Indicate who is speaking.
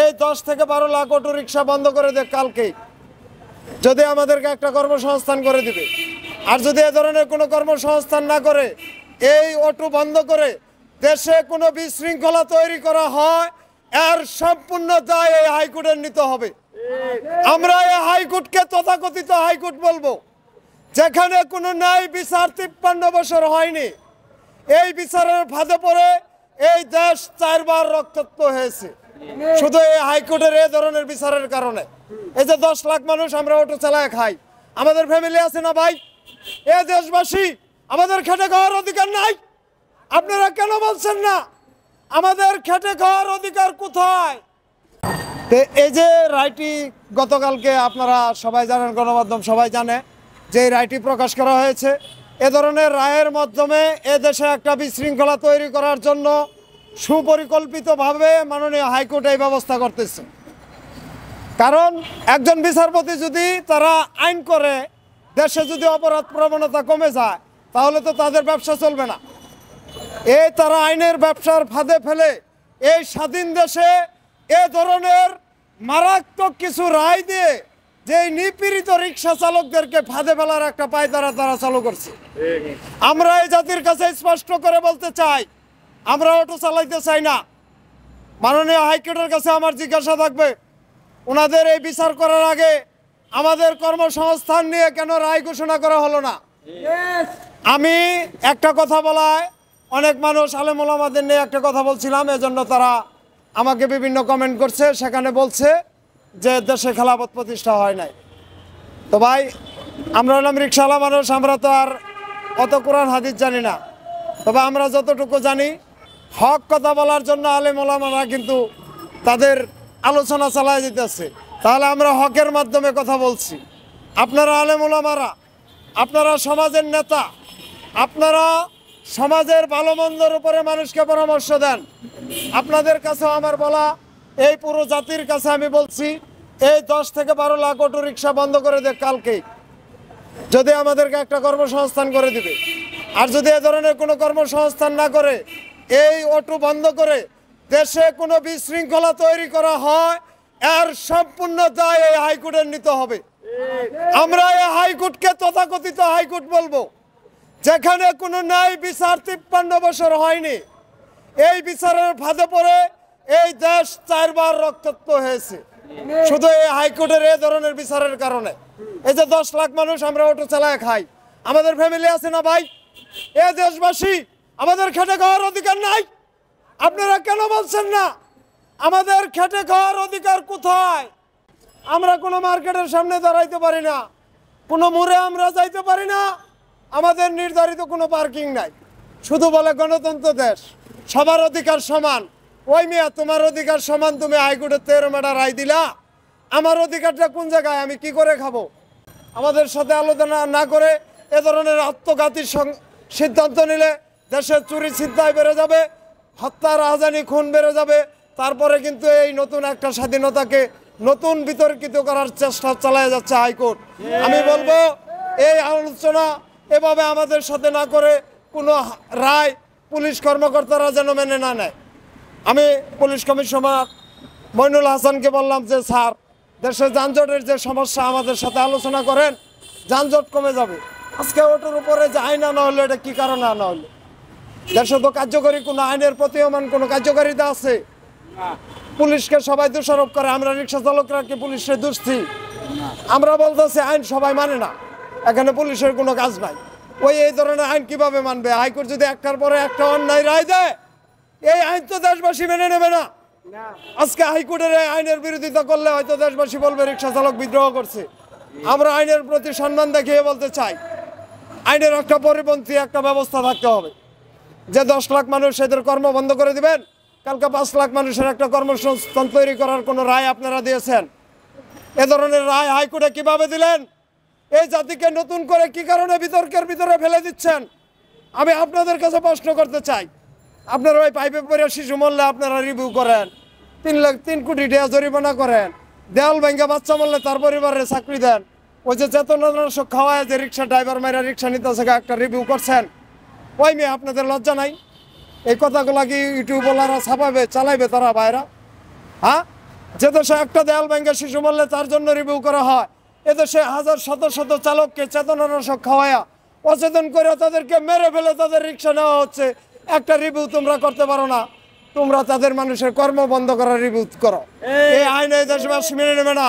Speaker 1: এই 10 থেকে 12 lakh auto rickshaw বন্ধ করে দেয় কালকেই, যদি আমাদেরকে একটা কর্মসংস্থান করে দিবে। আর যদি এ ধরনের কোনো কর্মসংস্থান না করে, এই অটো বন্ধ করে দেশে কোনো বিশৃঙ্খলা তৈরি করা হয়, এর সম্পূর্ণ দায় এই হাইকোর্টের নিতে হবে। আমরা এই হাইকোর্টকে তথাকথিত হাইকোর্ট বলবো, যেখানে কোনো ন্যায় বিচার 53 বছর হয়নি। এই বিচারের ফাঁদে পড়ে এই দেশ 4 বার রক্তাক্ত হয়েছে শুধু এই হাইকোর্টের এই ধরনের বিচারের কারণে। এই যে 10 লাখ মানুষ আমরা অটো চালায় খাই, আমাদের ফ্যামিলি আছে না ভাই? এ দেশবাসী, আমাদের খেটে খাওয়ার অধিকার নাই? আপনারা কেন বলছেন না আমাদের খেটে খাওয়ার অধিকার কোথায়? এই যে রায়টি গতকালকে আপনারা সবাই জানেন, গণমাধ্যম সবাই জানে যে এই রায়টি প্রকাশ করা হয়েছে। এ ধরনের রায়ের মাধ্যমে এ দেশে একটা বিশৃঙ্খলা তৈরি করার জন্য সুপরিকল্পিতভাবে মাননীয় হাইকোর্ট এই ব্যবস্থা করতেছে। কারণ একজন বিচারপতি যদি তারা আইন করে, দেশে যদি অপরাধ প্রবণতা কমে যায়, তাহলে তো তাদের ব্যবসা চলবে না। এই তারা আইনের ব্যবসার ফাঁদে ফেলে এই স্বাধীন দেশে এ ধরনের মারাত্মক কিছু রায় দিয়ে যে নিপীড়িত রিক্সা চালকদেরকে ফাঁদে ফেলার একটা পায়তারা তারা চালু করছে। আমরা এই জাতির কাছে স্পষ্ট করে বলতে চাই, আমরা অটো চালাইতে চাই না। মাননীয় হাইকোর্টের কাছে আমার জিজ্ঞাসা থাকবে, ওনাদের এই বিচার করার আগে আমাদের কর্মসংস্থান নিয়ে কেন রায় ঘোষণা করা হলো না? আমি একটা কথা বলায় অনেক মানুষ আলেম ওলামাদের নিয়ে একটা কথা বলছিলাম, এজন্য তারা আমাকে বিভিন্ন কমেন্ট করছে, সেখানে বলছে যে দেশে খেলাফত প্রতিষ্ঠা হয় নাই। তো ভাই, আমরা হলাম রিক্সাওয়ালা মানুষ, আমরা তো আর অত কোরআন হাদিস জানি না। তবে আমরা যতটুকু জানি, হক কথা বলার জন্য আলেম ওলামারা কিন্তু তাদের আলোচনা চালায় যেতেছে। তাহলে আমরা হকের মাধ্যমে কথা বলছি। আপনারা আলেম ওলামারা, আপনারা সমাজের নেতা, আপনারা সমাজের ভালো মন্দর উপরে মানুষকে পরামর্শ দেন। আপনাদের কাছেও আমার বলা, এই পুরো জাতির কাছে আমি বলছি, এই 10 থেকে 12 লাখ অটো রিক্সা বন্ধ করে দেয় কালকেই, যদি আমাদেরকে একটা কর্মসংস্থান করে দিবে। আর যদি এ ধরনের কোনো কর্মসংস্থান না করে, এই অটো বন্ধ করে দেশে কোনো বিশৃঙ্খলা তৈরি করা হয়, এর সম্পূর্ণ দায় এই হাইকোর্টের নিতে হবে। আমরা এই হাইকোর্টকে তথাকথিত হাইকোর্ট বলবো, যেখানে কোনো ন্যায় বিচার 53 বছর হয়নি। এই বিচারের ফাঁদে পড়ে এই দেশ 4 বার রক্তাক্ত হয়েছে শুধু এই হাইকোর্টের এই ধরনের বিচারের কারণে। এই যে 10 লাখ মানুষ আমরা অটো চালায় খাই, আমাদের ফ্যামিলি আছে না ভাই? এ দেশবাসী, আমাদের খেটে খাওয়ার অধিকার নাই? আপনারা কেন বলছেন না আমাদের খেটে খাওয়ার অধিকার কোথায়? আমরা কোনো মার্কেটের সামনে দাঁড়াইতে পারি না, কোনো মোড়ে আমরা যাইতে পারি না, আমাদের নির্ধারিত কোনো পার্কিং নাই। শুধু বলে গণতন্ত্র দেশ, সবার অধিকার সমান। ওই মিয়া, তোমার অধিকার সমান, তুমি হাইকোর্টের 13 মেটা রায় দিলা, আমার অধিকারটা কোন জায়গায়? আমি কি করে খাবো? আমাদের সাথে আলোচনা না করে এ ধরনের আত্মঘাতী সিদ্ধান্ত নিলে দেশের চুরি ছিনতাই বেড়ে যাবে, হত্যা রাহাজানি খুন বেড়ে যাবে। তারপরে কিন্তু এই নতুন একটা স্বাধীনতাকে নতুন বিতর্কিত করার চেষ্টা চালায় যাচ্ছে হাইকোর্ট। আমি বলবো, এই আলোচনা এভাবে আমাদের সাথে না করে কোনো রায় পুলিশ কর্মকর্তারা যেন মেনে না নেয়। আমি পুলিশ কমিশনার মইনুল হাসানকে বললাম যে স্যার, দেশের যানজটের যে সমস্যা, আমাদের সাথে আলোচনা করেন, যানজট কমে যাবে। আজকে ওটার উপরে যে আইন আনা হলো, এটা কি কারণে আনা হলো? দেশে তো কার্যকরী কোনো আইনের প্রতীয়মান কোনো কার্যকারিতা আছে? পুলিশকে সবাই দোষারোপ করে, আমরা রিক্সা চালকরা কি পুলিশের দোষী? আমরা বলতেছি আইন সবাই মানে না, এখানে পুলিশের কোনো কাজ নাই। এই ধরনের আইন কিভাবে মানবে? হাইকোর্ট যদি একটার পরে একটা অন্যায় রায় দেয়, এই আইন তো দেশবাসী মেনে নেবে না। আজকে হাইকোর্টের এই আইনের বিরোধিতা করলে হয়তো দেশবাসী বলবে রিক্সা চালক বিদ্রোহ করছে। আমরা আইনের প্রতি সম্মান দেখিয়ে বলতে চাই, আইনের একটা পরিপন্থী একটা ব্যবস্থা থাকতে হবে। যে 10 লাখ মানুষ, এদের কর্ম বন্ধ করে দিবেন, কালকে 5 লাখ মানুষের একটা কর্মসংস্থান তৈরি করার কোনো রায় আপনারা দিয়েছেন? এ ধরনের রায় হাইকোর্টে কিভাবে দিলেন? এই জাতিকে নতুন করে কি কারণে বিতর্কের ভিতরে ফেলে দিচ্ছেন? আমি আপনাদের কাছে প্রশ্ন করতে চাই। আপনারা ওই পাইপে পড়ে শিশু মরলে আপনারা রিভিউ করেন, 3 কোটি টাকা জরিমানা করেন, দেওয়াল ভেঙ্গে বাচ্চা মরলে তার পরিবারে চাকরি দেন, ওই যে চেতনানাশক খাওয়ায় যে রিক্সা ড্রাইভার মাইরা রিক্সা নিতেছে একটা রিভিউ করছেন। ওই মেয়ে, আপনাদের লজ্জা নাই? এই কথাগুলা কি ইউটিউবওয়ালারা ছাপাবে, চালাইবে তারা বাইরা? হ্যাঁ, যে দেশে একটা দেয়াল ভেঙে শিশু মরলে তার জন্য রিভিউ করা হয়, এদেশে হাজার শত শত চালককে চেতনানাশক খাওয়ায়া অচেতন করে তাদেরকে মেরে ফেলে তাদের রিক্সা নেওয়া হচ্ছে, একটা রিভিউ তোমরা করতে পারো না? তোমরা তাদের মানুষের কর্ম বন্ধ করার রিভিউ করো। এই আইন এই দেশবাসী মেনে নেবে না।